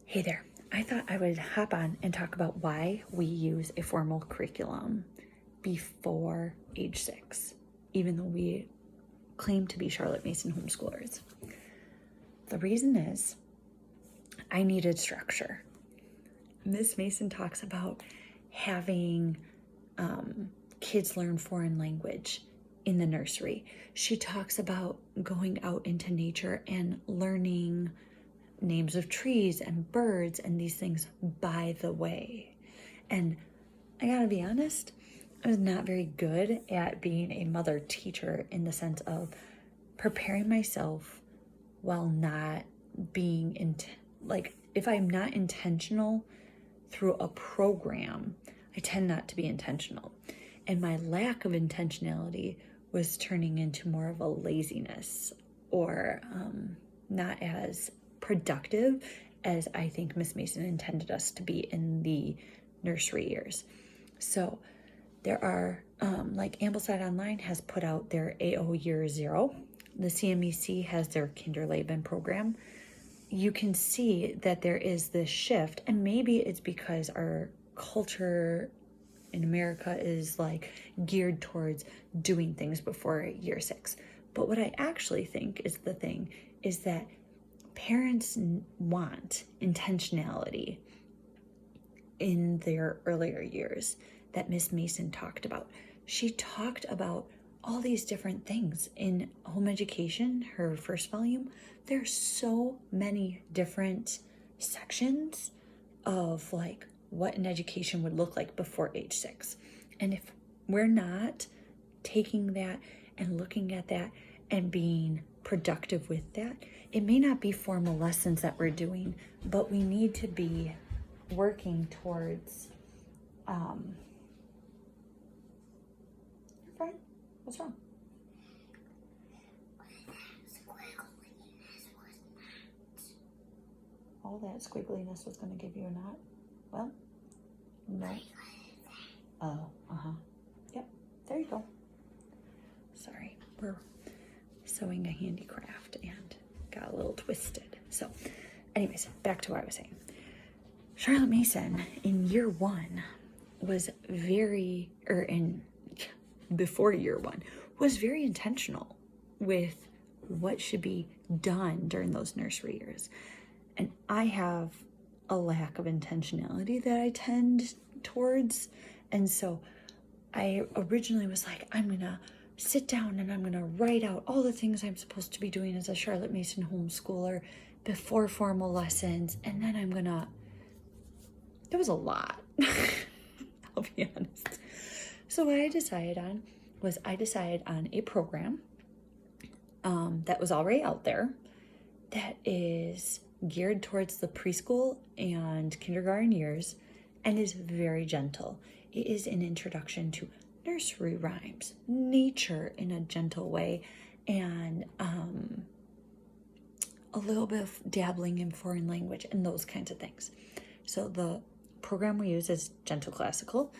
Hey there. I thought I would hop on and talk about why we use a formal curriculum before age 6, even though we claim to be Charlotte Mason homeschoolers. The reason is I needed structure. Miss Mason talks about having kids learn foreign language in the nursery. She talks about going out into nature and learning names of trees and birds and these things by the way. And I gotta be honest, I was not very good at being a mother teacher in the sense of preparing myself while not being if I'm not intentional through a program, I tend not to be intentional. And my lack of intentionality was turning into more of a laziness or not as productive as I think Miss Mason intended us to be in the nursery years. So there are, like Ambleside Online has put out their AO Year 0. The CMEC has their Kinderleben program. You can see that there is this shift, and maybe it's because our culture in America is like geared towards doing things before year 6. But what I actually think is the thing is that parents want intentionality in their earlier years that Miss Mason talked about. She talked about all these different things in Home Education, her first volume. There's so many different sections of like what an education would look like before age 6. And if we're not taking that and looking at that and being productive with that, it may not be formal lessons that we're doing, but we need to be working towards, you're fine? What's wrong? All that squiggliness was going to give you a knot? Well, no. Oh, Yep, there you go. Sorry, we're sewing a handicraft and got a little twisted. So anyways, back to what I was saying. Charlotte Mason in year 1 was before year 1 was very intentional with what should be done during those nursery years. And I have a lack of intentionality that I tend towards. And so I originally was like, I'm going to sit down and I'm going to write out all the things I'm supposed to be doing as a Charlotte Mason homeschooler before formal lessons. And then there was a lot, I'll be honest. So what I decided on a program that was already out there that is geared towards the preschool and kindergarten years and is very gentle. It is an introduction to nursery rhymes, nature in a gentle way, and a little bit of dabbling in foreign language and those kinds of things. So the program we use is Gentle Classical.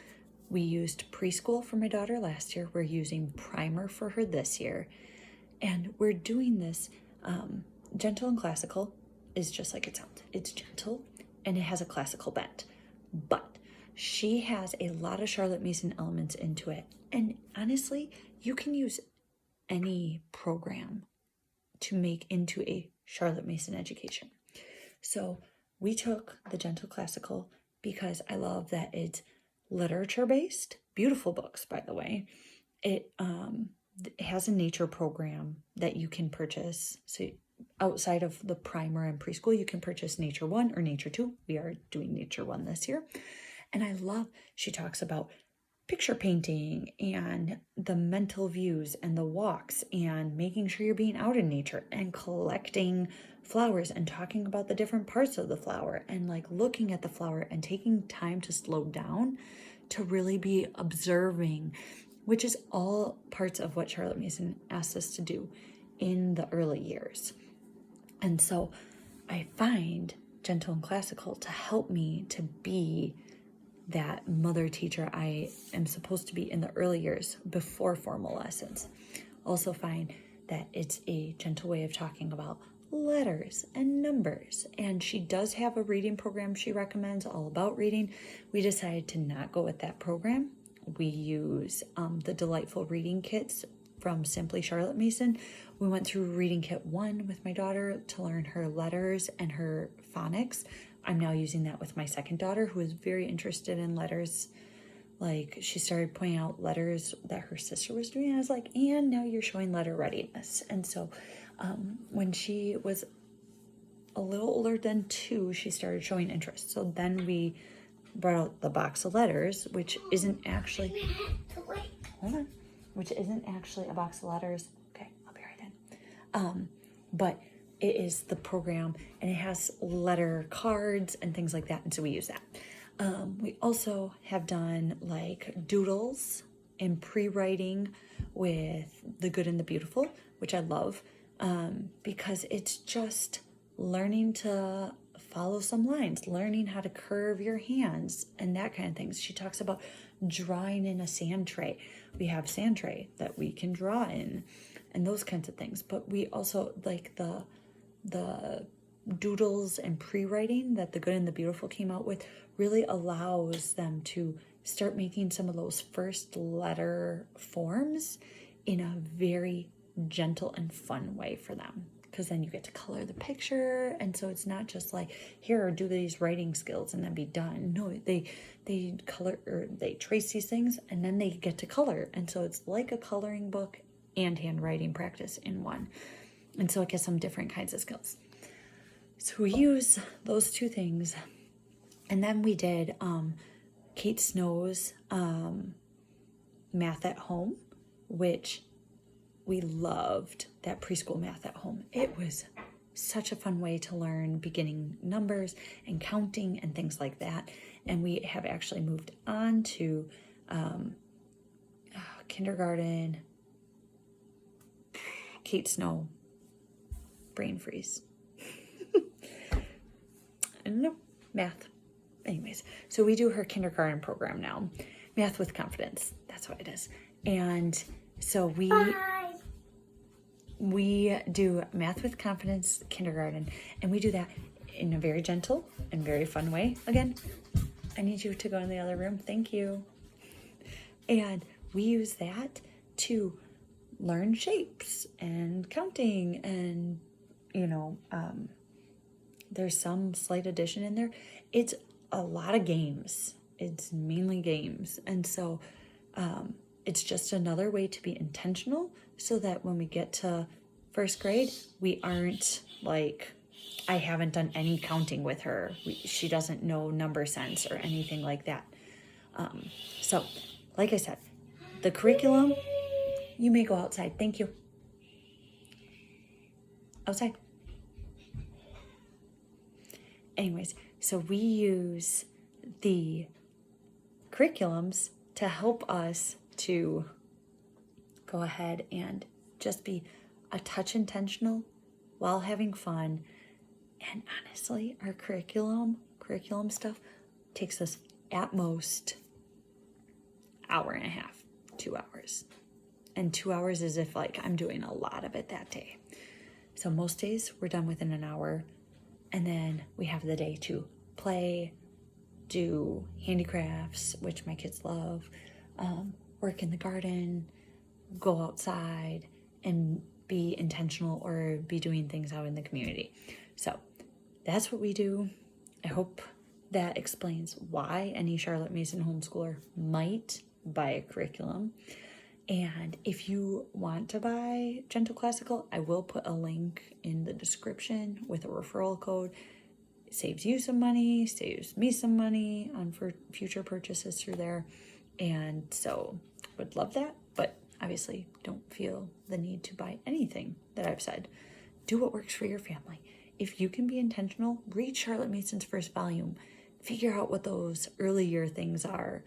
We used preschool for my daughter last year. We're using primer for her this year. And we're doing this Gentle and Classical is just like it sounds. It's gentle and it has a classical bent. But she has a lot of Charlotte Mason elements into it. And honestly, you can use any program to make into a Charlotte Mason education. So we took the Gentle Classical because I love that it's literature-based, beautiful books, by the way. It has a nature program that you can purchase. So outside of the primer and preschool, you can purchase Nature 1 or Nature 2. We are doing Nature 1 this year. And I love, she talks about picture painting and the mental views and the walks and making sure you're being out in nature and collecting flowers and talking about the different parts of the flower and like looking at the flower and taking time to slow down to really be observing, which is all parts of what Charlotte Mason asked us to do in the early years. And so I find Gentle and Classical to help me to be that mother teacher I am supposed to be in the early years before formal lessons. Also find that it's a gentle way of talking about letters and numbers. And she does have a reading program she recommends all about reading. We decided to not go with that program. We use the Delightful Reading Kits from Simply Charlotte Mason. We went through Reading Kit 1 with my daughter to learn her letters and her phonics. I'm now using that with my second daughter, who is very interested in letters. Like, she started pointing out letters that her sister was doing. I was like, and now you're showing letter readiness. And so when she was a little older than 2, she started showing interest. So then we brought out the box of letters, which isn't actually, hold on, which isn't actually a box of letters. Okay, I'll be right in. But it is the program, and it has letter cards and things like that. And so we use that. We also have done like doodles and pre-writing with The Good and the Beautiful, which I love, because it's just learning to follow some lines, learning how to curve your hands and that kind of things. She talks about drawing in a sand tray. We have sand tray that we can draw in and those kinds of things. But we also like the doodles and pre-writing that The Good and the Beautiful came out with really allows them to start making some of those first letter forms in a very gentle and fun way for them, because then you get to color the picture, and so it's not just like, here, do these writing skills and then be done. No, they color, or they trace these things and then they get to color, and so it's like a coloring book and handwriting practice in one. And so it gets some different kinds of skills. So we use those two things. And then we did Kate Snow's Math at Home, which we loved, that preschool math at home. It was such a fun way to learn beginning numbers and counting and things like that. And we have actually moved on to kindergarten, Kate Snow, brain freeze. No, math. Anyways, so we do her kindergarten program now, Math with Confidence. That's what it is. And so we do Math with Confidence kindergarten, and we do that in a very gentle and very fun way. Again, I need you to go in the other room. Thank you. And we use that to learn shapes and counting, and there's some slight addition in there. It's a lot of games. It's mainly games. And so it's just another way to be intentional, so that when we get to first grade, we aren't like, I haven't done any counting with her. She doesn't know number sense or anything like that. So like I said, the curriculum, you may go outside. Thank you. Outside. Anyways, so we use the curriculums to help us to go ahead and just be a touch intentional while having fun. And honestly, our curriculum stuff takes us at most hour and a half, 2 hours. And 2 hours is if like I'm doing a lot of it that day. So most days we're done within an hour. And then we have the day to play, do handicrafts, which my kids love, work in the garden, go outside, and be intentional or be doing things out in the community. So that's what we do. I hope that explains why any Charlotte Mason homeschooler might buy a curriculum. And if you want to buy Gentle Classical, I will put a link in the description with a referral code. It saves you some money, saves me some money on for future purchases through there. And so would love that, but obviously don't feel the need to buy anything that I've said. Do what works for your family. If you can be intentional, read Charlotte Mason's first volume. Figure out what those early year things are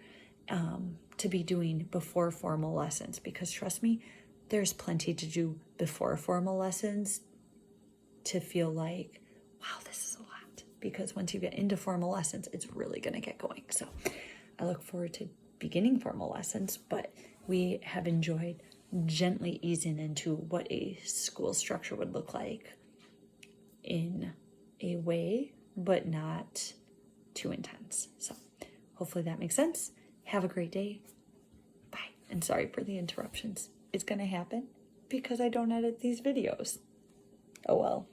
to be doing before formal lessons, because trust me, there's plenty to do before formal lessons to feel like, wow, this is a lot. Because once you get into formal lessons, it's really going to get going. So I look forward to beginning formal lessons, but we have enjoyed gently easing into what a school structure would look like in a way, but not too intense. So hopefully that makes sense. Have a great day. Bye. And sorry for the interruptions. It's going to happen because I don't edit these videos. Oh well.